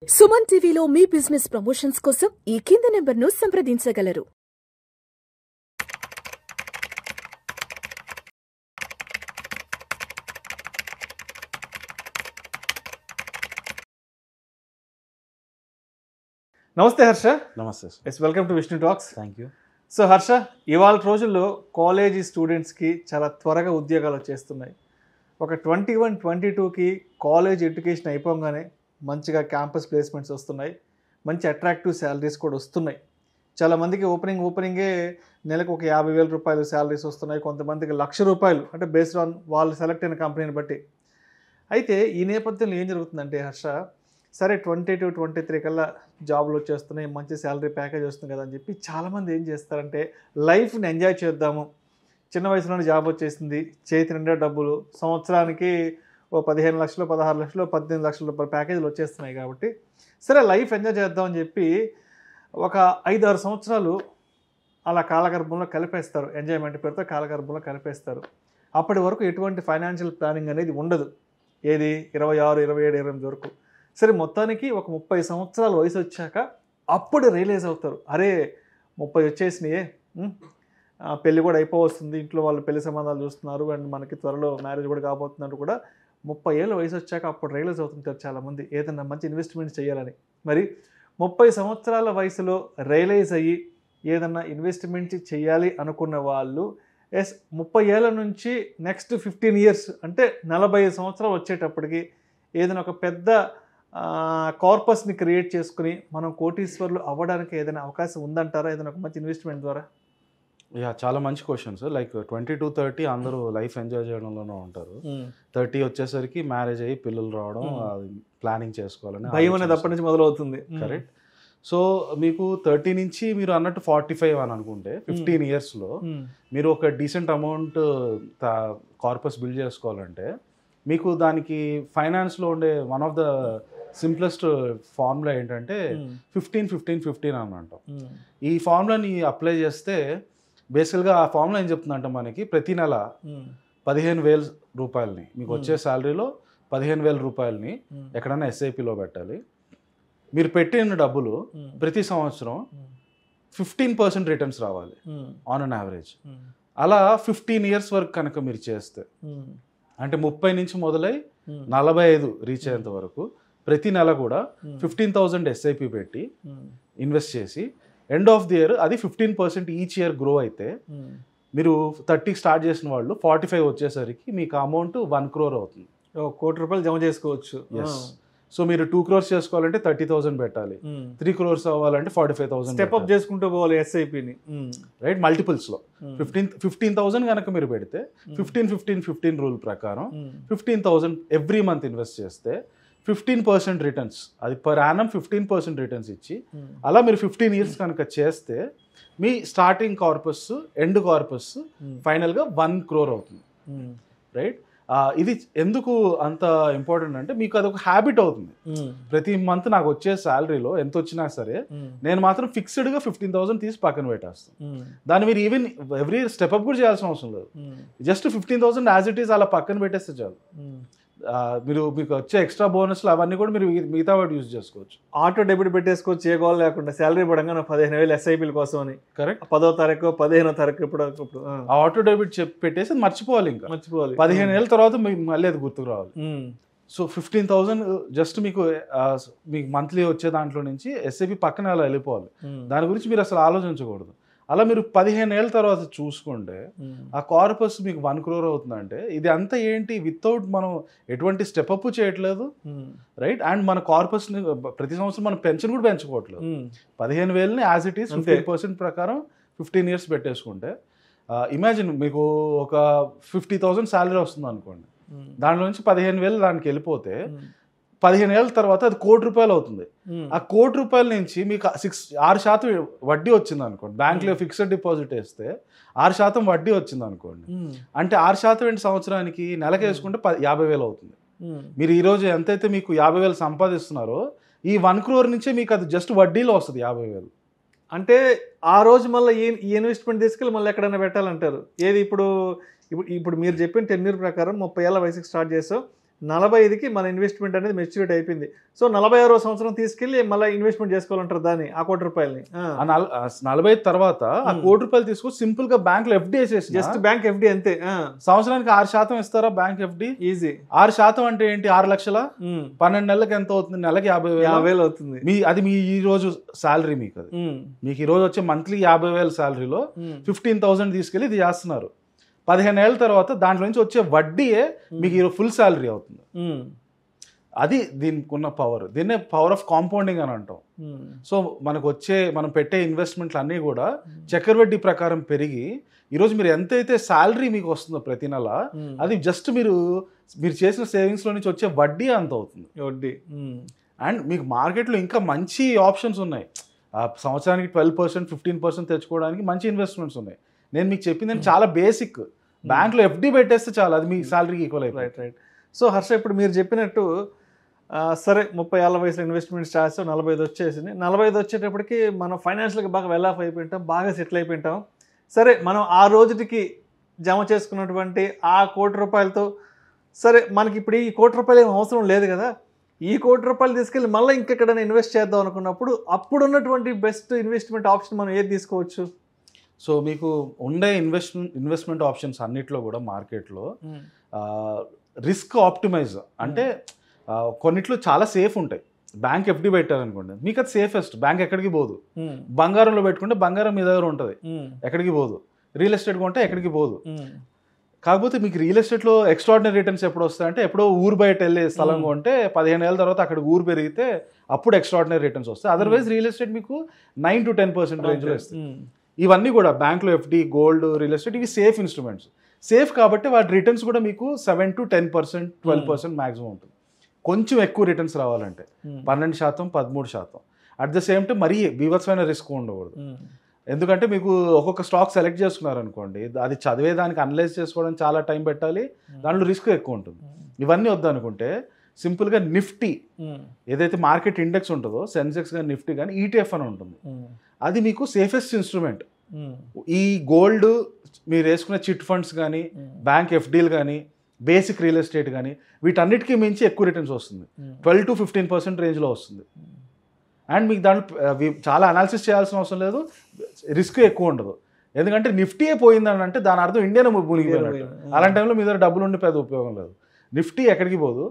సుమన్ టీవీలో మీ business promotions కోసం ఈ కింది నెంబర్ను సంప్రదించగలరు. నమస్తే హర్ష. నమస్తే sir. Yes, welcome to Vishnu talks. Thank you. So Harsha, ఇవాళ రోజుల్లో కాలేజీ స్టూడెంట్స్కి చాలా త్వరగా ఉద్యోగాలు వచ్చేస్తున్నాయి. ఒక 21-22కి కాలేజ్ ఎడ్యుకేషన్ అయిపోగానే మంచిగా క్యాంపస్ ప్లేస్మెంట్స్ వస్తున్నాయి, మంచి అట్రాక్టివ్ శాలరీస్ కూడా వస్తున్నాయి. చాలామందికి ఓపెనింగే నెలకు ఒక 50,000 రూపాయలు శాలరీస్ వస్తున్నాయి, కొంతమందికి ₹1,00,000, అంటే బేస్డ్ ఆన్ వాళ్ళు సెలెక్ట్ అయిన కంపెనీని బట్టి. అయితే ఈ నేపథ్యంలో ఏం జరుగుతుందంటే హర్ష, సరే 22-23 కల్లా జాబులు వచ్చేస్తున్నాయి, మంచి శాలరీ ప్యాకేజ్ వస్తుంది కదా అని చెప్పి చాలామంది ఏం చేస్తారంటే లైఫ్ని ఎంజాయ్ చేద్దాము, చిన్న వయసులోనే జాబ్ వచ్చేసింది, చేతి నిండా డబ్బులు, సంవత్సరానికి ఓ 15 లక్షలు, 16 లక్షలు, 18 లక్షల రూపాయల ప్యాకేజీలు వచ్చేస్తున్నాయి కాబట్టి సరే లైఫ్ ఎంజాయ్ చేద్దామని చెప్పి ఒక 5-6 సంవత్సరాలు అలా కాలగర్భంలో కలిపేస్తారు, ఎంజాయ్మెంట్ పేరుతో కాలగర్భంలో కలిపేస్తారు. అప్పటి వరకు ఎటువంటి ఫైనాన్షియల్ ప్లానింగ్ అనేది ఉండదు. ఏది 26, 27, 28 వరకు. సరే మొత్తానికి ఒక 30 సంవత్సరాల వయసు వచ్చాక అప్పుడు రియలైజ్ అవుతారు, అరే 30 వచ్చేసినాయే, పెళ్ళి కూడా అయిపోవస్తుంది, ఇంట్లో వాళ్ళు పెళ్లి సంబంధాలు చూస్తున్నారు, అండ్ మనకి త్వరలో మ్యారేజ్ కూడా కాబోతున్నట్టు కూడా 30 ఏళ్ళ వయసు వచ్చాక అప్పుడు రియలైజ్ అవుతుంటారు చాలామంది ఏదైనా మంచి ఇన్వెస్ట్మెంట్ చేయాలని. మరి 30 సంవత్సరాల వయసులో రియలైజ్ అయ్యి ఏదన్నా ఇన్వెస్ట్మెంట్ చేయాలి అనుకున్న వాళ్ళు 30 ఏళ్ళ నుంచి నెక్స్ట్ 15 ఇయర్స్ అంటే 45 సంవత్సరాలు వచ్చేటప్పటికి ఏదైనా ఒక పెద్ద కార్పస్ని క్రియేట్ చేసుకుని మనం కోటీశ్వర్లు అవ్వడానికి ఏదైనా అవకాశం ఉందంటారా, ఏదైనా ఒక మంచి ఇన్వెస్ట్మెంట్ ద్వారా? చాలా మంచి క్వశ్చన్స్. లైక్ 22-30 అందరూ లైఫ్ ఎంజాయ్ చేయడంలోనే ఉంటారు. 30 వచ్చేసరికి మ్యారేజ్ అయ్యి పిల్లలు రావడం, ప్లానింగ్ చేసుకోవాలని భయం అనేది అప్పటి నుంచి మొదలవుతుంది. కరెక్ట్. సో మీకు 30 నుంచి మీరు అన్నట్టు 45 అని అనుకుంటే 15 ఇయర్స్లో మీరు ఒక డీసెంట్ అమౌంట్ కార్పస్ బిల్డ్ చేసుకోవాలంటే మీకు దానికి ఫైనాన్స్లో ఉండే one of the simplest formula ఏంటంటే 15-15-15 అని అంటాం. ఈ ఫార్ములాని అప్లై చేస్తే బేసిక్గా ఆ ఫార్ములా ఏం చెప్తుందంటే మనకి ప్రతి నెల 15,000 రూపాయలని మీకు వచ్చే శాలరీలో 15,000 రూపాయలని ఎక్కడైనా ఎస్ఐపిలో పెట్టాలి. మీరు పెట్టిన డబ్బులు ప్రతి సంవత్సరం 15% రిటర్న్స్ రావాలి ఆన్ అన్ యావరేజ్. అలా 15 ఇయర్స్ వరకు కనుక మీరు చేస్తే, అంటే 30 నుంచి మొదలై 45 రీచ్ అయ్యేంత వరకు ప్రతి నెల కూడా 15,000 ఎస్ఐపి పెట్టి ఇన్వెస్ట్ చేసి ఎండ్ ఆఫ్ ది ఇయర్ అది 15% ఈచ్ ఇయర్ గ్రో అయితే మీరు 30 స్టార్ట్ చేసిన వాళ్ళు 45 వచ్చేసరికి మీకు అమౌంట్ 1 crore అవుతుంది. ₹1 కోటి జమ చేసుకోవచ్చు. సో మీరు 2 crores చేసుకోవాలంటే 30,000 పెట్టాలి, 3 crores అవ్వాలంటే 45,000 స్టెప్ అప్ చేసుకుంటూ పోవాలి ఎస్ఐపిని. రైట్, మల్టిపుల్స్లో 15,000 కనుక మీరు పెడితే 15-15-15 రూల్ ప్రకారం 15,000 ఎవ్రీ మంత్ ఇన్వెస్ట్ చేస్తే 15% రిటర్న్స్, అది పర్ యానం 15% రిటర్న్స్ ఇచ్చి అలా మీరు 15 ఇయర్స్ కనుక చేస్తే మీ స్టార్టింగ్ కార్పస్ ఎండ్ కార్పస్ ఫైనల్గా 1 crore అవుతుంది. రైట్, ఇది ఎందుకు అంత ఇంపార్టెంట్ అంటే మీకు అదొక హ్యాబిట్ అవుతుంది. ప్రతి మంత్ నాకు వచ్చే శాలరీలో ఎంత వచ్చినా సరే నేను మాత్రం ఫిక్స్డ్గా 15,000 తీసి పక్కన పెట్టేస్తాను. దాన్ని మీరు ఈవెన్ ఎవ్రీ స్టెప్ అప్ కూడా చేయాల్సిన అవసరం లేదు. జస్ట్ 15,000 యాజ్ ఇట్ ఈస్ అలా పక్కన పెట్టేస్తే చాలు. మీకు వచ్చే ఎక్స్ట్రా బోనస్లు అవన్నీ కూడా మీరు మిగతా వాటి యూజ్ చేసుకోవచ్చు. ఆటో డెబిట్ పెట్టేసుకోవచ్చు, ఏ గోల్ లేకుండా. శాలరీ పడంగా 15,000 ఎస్ఐపీల కోసం అని. కరెక్ట్. 10వ తారీఖు 15వ తారీఖు ఇప్పుడు ఆ ఆటో డెబిట్ పెట్టేసి మర్చిపోవాలి. 15 ఏళ్ళ తర్వాత మళ్ళీ అది గుర్తుకు రావాలి. సో 15,000 జస్ట్ మీకు మంత్లీ వచ్చే దాంట్లో నుంచి ఎస్ఐపి పక్కన అలా వెళ్ళిపోవాలి. దాని గురించి మీరు అసలు ఆలోచించకూడదు. అలా మీరు 15 ఏళ్ళ తర్వాత చూసుకుంటే ఆ కార్పస్ మీకు 1 crore అవుతుందంటే ఇది అంతా ఏంటి, వితౌట్ మనం ఎటువంటి స్టెప్ అప్ చేయట్లేదు. రైట్, అండ్ మన కార్పస్ని ప్రతి సంవత్సరం మనం పెన్షన్ కూడా పెంచుకోవట్లేదు. 15,000ని యాజ్ ఇట్ ఈస్ 15% ప్రకారం 15 ఇయర్స్ పెట్టేసుకుంటే ఇమాజిన్ మీకు ఒక 50,000 శాలరీ వస్తుంది అనుకోండి, దాంట్లో నుంచి 15,000 దానికి వెళ్ళిపోతే 15 ఏళ్ళ తర్వాత అది ₹1 కోటి అవుతుంది. ఆ ₹1 కోటి నుంచి మీకు 6% వడ్డీ వచ్చింది అనుకోండి. బ్యాంక్లో ఫిక్స్డ్ డిపాజిట్ వేస్తే 6% వడ్డీ వచ్చింది అనుకోండి, అంటే 6% సంవత్సరానికి నెలకి వేసుకుంటే 50,000 అవుతుంది. మీరు ఈరోజు ఎంతైతే మీకు 50,000 సంపాదిస్తున్నారో ఈ 1 crore నుంచే మీకు అది జస్ట్ వడ్డీలో వస్తుంది 50,000. అంటే ఆ రోజు మళ్ళీ ఈ ఇన్వెస్ట్మెంట్ తీసుకెళ్ళి మళ్ళీ ఎక్కడైనా పెట్టాలంటారు. ఏది ఇప్పుడు మీరు చెప్పిన 10 year ప్రకారం 30 ఏళ్ళ వయసుకి స్టార్ట్ చేసావు, 45కి మన ఇన్వెస్ట్మెంట్ అనేది మెచ్యూరిటీ అయిపోయింది. సో 46వ సంవత్సరం తీసుకెళ్ళి మళ్ళీ ఇన్వెస్ట్మెంట్ చేసుకోవాలంటారు దాన్ని, ఆ ₹1,00,00,000ని. 45 తర్వాత ఆ ₹1,00,00,000 తీసుకొని సింపుల్ గా బ్యాంక్ లో ఎఫ్డి వేసేసి, జస్ట్ బ్యాంక్ ఎఫ్డి అంతే. సంవత్సరానికి 6% ఇస్తారా బ్యాంక్ ఎఫ్డి? ఈజీ. 6% అంటే ఏంటి? 6 లక్షల 12 నెలలకు ఎంత అవుతుంది? నెలకి 50,000 అవుతుంది. అది మీ ఈ రోజు శాలరీ. మీకు అది మీకు ఈ రోజు వచ్చే మంత్లీ 50,000 శాలరీలో 15,000 తీసుకెళ్ళి ఇది చేస్తున్నారు. 15 ఏళ్ళ తర్వాత దాంట్లో నుంచి వచ్చే వడ్డీయే మీకు ఫుల్ శాలరీ అవుతుంది. అది దీనికి ఉన్న పవర్. దీన్నే పవర్ ఆఫ్ కాంపౌండింగ్ అని అంటాం. సో మనం పెట్టే ఇన్వెస్ట్మెంట్లు అన్నీ కూడా చక్రవడ్డీ ప్రకారం పెరిగి ఈరోజు మీరు ఎంతైతే శాలరీ మీకు వస్తుందో ప్రతి నెల, అది జస్ట్ మీరు చేసిన సేవింగ్స్లో నుంచి వచ్చే వడ్డీ అంత అవుతుంది. వడ్డీ. అండ్ మీకు మార్కెట్లో ఇంకా మంచి ఆప్షన్స్ ఉన్నాయి. సంవత్సరానికి 12%, 15% తెచ్చుకోవడానికి మంచి ఇన్వెస్ట్మెంట్స్ ఉన్నాయి. నేను మీకు చెప్పింది చాలా బేసిక్. బ్యాంక్లో ఎఫ్డి పెట్టేస్తే చాలా, అది మీ శాలరీకి ఈక్వల్ అయిపోయి. రైట్. సో హర్ష, ఇప్పుడు మీరు చెప్పినట్టు సరే 30 ఏళ్ళ వయసులో ఇన్వెస్ట్మెంట్ స్టార్ట్ చేస్తాం, 45 వచ్చేసింది. 45 వచ్చేటప్పటికి మనం ఫైనాన్షియల్గా బాగా వెల్ ఆఫ్ అయిపోయింటాం, బాగా సెటిల్ అయిపోయింటాం. సరే మనం ఆ రోజుకి జమ చేసుకున్నటువంటి ఆ ₹1,00,00,000తో సరే మనకి ఇప్పుడు ఈ ₹1,00,00,000 ఏం అవసరం లేదు కదా, ఈ ₹1,00,00,000 తీసుకెళ్ళి మళ్ళీ ఇంకెక్కడైనా ఇన్వెస్ట్ చేద్దాం అనుకున్నప్పుడు అప్పుడున్నటువంటి బెస్ట్ ఇన్వెస్ట్మెంట్ ఆప్షన్ మనం ఏది తీసుకోవచ్చు? సో మీకు ఉండే ఇన్వెస్ట్మెంట్ ఆప్షన్స్ అన్నిట్లో కూడా మార్కెట్లో రిస్క్ ఆప్టిమైజ్ అంటే కొన్నిట్లో చాలా సేఫ్ ఉంటాయి. బ్యాంక్ ఎఫ్డి పెట్టారనుకోండి, మీకు అది సేఫెస్ట్. బ్యాంక్ ఎక్కడికి పోదు. బంగారంలో పెట్టుకుంటే బంగారం మీ దగ్గర ఉంటుంది, ఎక్కడికి పోదు. రియల్ ఎస్టేట్ కొంటే ఎక్కడికి పోదు. కాకపోతే మీకు రియల్ ఎస్టేట్లో ఎక్స్ట్రాడినరీ రిటర్న్స్ ఎప్పుడు వస్తాయంటే, ఎప్పుడో ఊరు బయట వెళ్ళే స్థలం కొంటే 15 ఏళ్ళ తర్వాత అక్కడ ఊరు పెరిగితే అప్పుడు ఎక్స్ట్రాడినరీ రిటర్న్స్ వస్తాయి. అదర్వైజ్ రియల్ ఎస్టేట్ మీకు 9 to 10% రేంజ్లో వస్తాయి. ఇవన్నీ కూడా బ్యాంక్లో ఎఫ్డి, గోల్డ్, రియల్ ఎస్టేట్ ఇవి సేఫ్ ఇన్స్ట్రుమెంట్స్. సేఫ్ కాబట్టి వాటి రిటర్న్స్ కూడా మీకు 7 to 10%, 12% మ్యాక్సిమం ఉంటుంది. కొంచెం ఎక్కువ రిటర్న్స్ రావాలంటే 12%, 13%. అట్ ద సేమ్ టైం మరీ బీభత్సమైన రిస్క్ ఉండకూడదు. ఎందుకంటే మీకు ఒక్కొక్క స్టాక్ సెలెక్ట్ చేసుకున్నారనుకోండి, అది చదివేదానికి అనలైజ్ చేసుకోవడానికి చాలా టైం పెట్టాలి, దాంట్లో రిస్క్ ఎక్కువ ఉంటుంది. ఇవన్నీ వద్దనుకుంటే సింపుల్గా నిఫ్టీ ఏదైతే మార్కెట్ ఇండెక్స్ ఉంటుందో, సెన్సెక్స్ కానీ నిఫ్టీ కానీ ETF అని ఉంటుంది. అది మీకు సేఫెస్ట్ ఇన్స్ట్రుమెంట్. ఈ గోల్డ్ మీరు వేసుకున్న చిట్ ఫండ్స్ కానీ, బ్యాంక్ ఎఫ్డీలు కానీ, బేసిక్ రియల్ ఎస్టేట్ కానీ, వీటన్నిటికీ మించి ఎక్కువ రిటర్న్స్ వస్తుంది. 12 to 15% రేంజ్లో వస్తుంది. అండ్ మీకు దాంట్లో చాలా అనాలిసిస్ చేయాల్సిన అవసరం లేదు, రిస్క్ ఎక్కువ ఉండదు. ఎందుకంటే నిఫ్టీయే పోయిందని అంటే దాని అర్థం ఇండియానే మునిగిపోయినట్టు. అలాంటి టైంలో మీ దగ్గర డబ్బులు ఉండి పెద్ద ఉపయోగం లేదు. నిఫ్టీ ఎక్కడికి పోదు.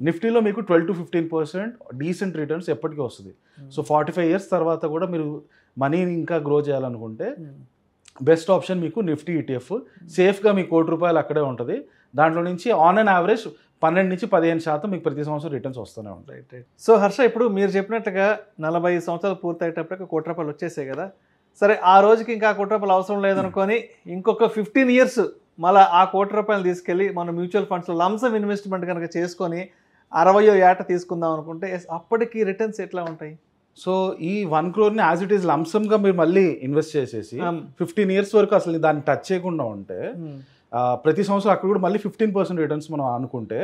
నిఫ్టీలో మీకు 12 to 15% డీసెంట్ రిటర్న్స్ ఎప్పటికీ వస్తుంది. సో 45 years తర్వాత కూడా మీరు మనీని ఇంకా గ్రో చేయాలనుకుంటే బెస్ట్ ఆప్షన్ మీకు నిఫ్టీ ETF. సేఫ్గా మీ ₹1,00,00,000 అక్కడే ఉంటుంది. దాంట్లో నుంచి ఆన్ అండ్ యావరేజ్ 12 నుంచి 15% మీకు ప్రతి సంవత్సరం రిటర్న్స్ వస్తూనే ఉంటాయి. సో హర్ష, ఇప్పుడు మీరు చెప్పినట్టుగా 45 సంవత్సరాలు పూర్తయ్యేటప్పటికి ₹1,00,00,000 వచ్చేసాయి కదా. సరే ఆ రోజుకి ఇంకా ₹1,00,00,000 అవసరం లేదనుకొని ఇంకొక 15 years మళ్ళీ ఆ ₹1,00,00,000 తీసుకెళ్ళి మనం మ్యూచువల్ ఫండ్స్లో లంసమ్ ఇన్వెస్ట్మెంట్ కనుక చేసుకొని 60వ ఏట తీసుకుందాం అనుకుంటే అప్పటికి రిటర్న్స్ ఎట్లా ఉంటాయి? సో ఈ 1 crore యాజ్ ఇట్ ఈస్ లంసమ్గా మీరు మళ్ళీ ఇన్వెస్ట్ చేసేసి 15 years వరకు అసలు దాన్ని టచ్ చేయకుండా ఉంటే ప్రతి సంవత్సరం అక్కడ కూడా మళ్ళీ 15% రిటర్న్స్ మనం అనుకుంటే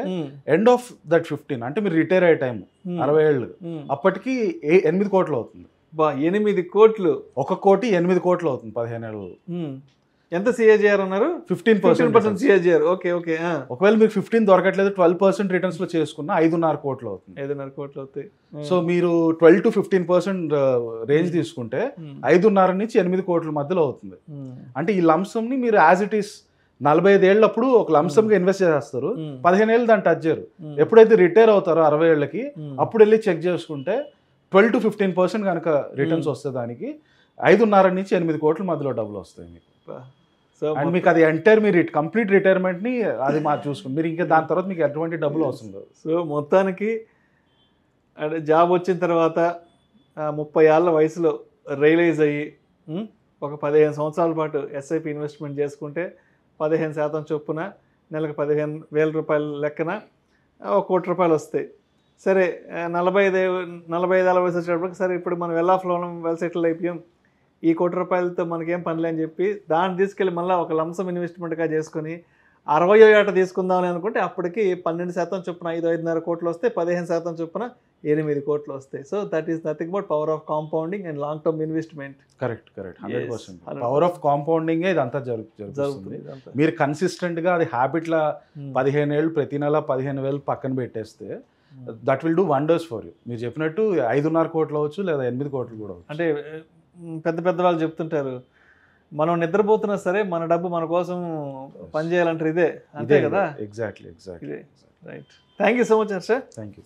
ఎండ్ ఆఫ్ దట్ 15 అంటే మీరు రిటైర్ అయ్యే టైం 60 ఏళ్ళు అప్పటికి 8 కోట్లు అవుతుంది. 8 కోట్లు? 1 కోటి 8 కోట్లు అవుతుంది 15 ఏళ్ళు. ఎంత CAGR అన్నారు? 15% CAGR. ఓకే. ఒకవేళ మీకు 15 దొరకట్లేదు, 12% రిటర్న్స్ లో చేసుకున్న 5.5 కోట్లు అవుతుంది. 5.5 కోట్లు అవుతాయి. సో మీరు 12 to 15% రేంజ్ తీసుకుంటే 5.5 నుంచి 8 కోట్ల మధ్యలో అవుతుంది. అంటే ఈ లంసమ్ ని మీరు యాజ్ ఇట్ ఈస్ 45 ఏళ్ళప్పుడు ఒక లంసమ్ గా ఇన్వెస్ట్ చేస్తారు, 15 ఏళ్ళు దాన్ని టచ్ చేయరు. ఎప్పుడైతే రిటైర్ అవుతారో 60 ఏళ్ళకి అప్పుడు వెళ్ళి చెక్ చేసుకుంటే 12 to 15% కనుక రిటర్న్స్ వస్తే దానికి 5.5 నుంచి 8 కోట్ల మధ్యలో డబ్బులు వస్తాయి మీకు. అండ్ మీకు అది ఎంటైర్ మీరు కంప్లీట్ రిటైర్మెంట్ ని అది మా చూసుకుంటారు. మీరు ఇంకా దాని తర్వాత మీకు ఎటువంటి డబ్బులు అవసరం లేదు. సో మొత్తానికి అంటే జాబ్ వచ్చిన తర్వాత 30 ఏళ్ళ వయసులో రియలైజ్ అయ్యి ఒక 15 సంవత్సరాల పాటు SIP ఇన్వెస్ట్మెంట్ చేసుకుంటే 15% చొప్పున నెలకు ₹15,000 లెక్కన ₹1,00,00,000 వస్తాయి. సరే 45 ఏళ్ళ వయసు వచ్చేటప్పటికి సరే ఇప్పుడు మనం వెల్ సెటిల్ అయిపోయాం, ఈ ₹1,00,00,000తో మనకేం పనిలే అని చెప్పి దాన్ని తీసుకెళ్ళి మళ్ళీ ఒక లంసమ్ ఇన్వెస్ట్మెంట్గా చేసుకొని 60వ ఏట తీసుకుందామని అనుకుంటే అప్పటికి 12% చొప్పున 5.5 కోట్లు వస్తే 15% చొప్పున 8 కోట్లు వస్తాయి. So that is nothing but power of compounding and long term investment. Correct 100%. Power of కాంపౌండింగే ఇదంతా జరుగుతుంది. మీరు కన్సిస్టెంట్ గా అది హ్యాబిట్ లా 15 ఏళ్ళు ప్రతి నెల 15,000 పక్కన పెట్టేస్తే that will do wonders for you. మీరు చెప్పినట్టు 5.5 కోట్లు అవ్వచ్చు లేదా 8 కోట్లు కూడా అవ్వచ్చు. అంటే పెద్ద వాళ్ళు చెప్తుంటారు, మనం నిద్రపోతున్నా సరే మన డబ్బు మన కోసం పనిచేయాలంటారు. ఇదే అంతే కదా. Exactly right. Thank you so much Harsha. Thank you.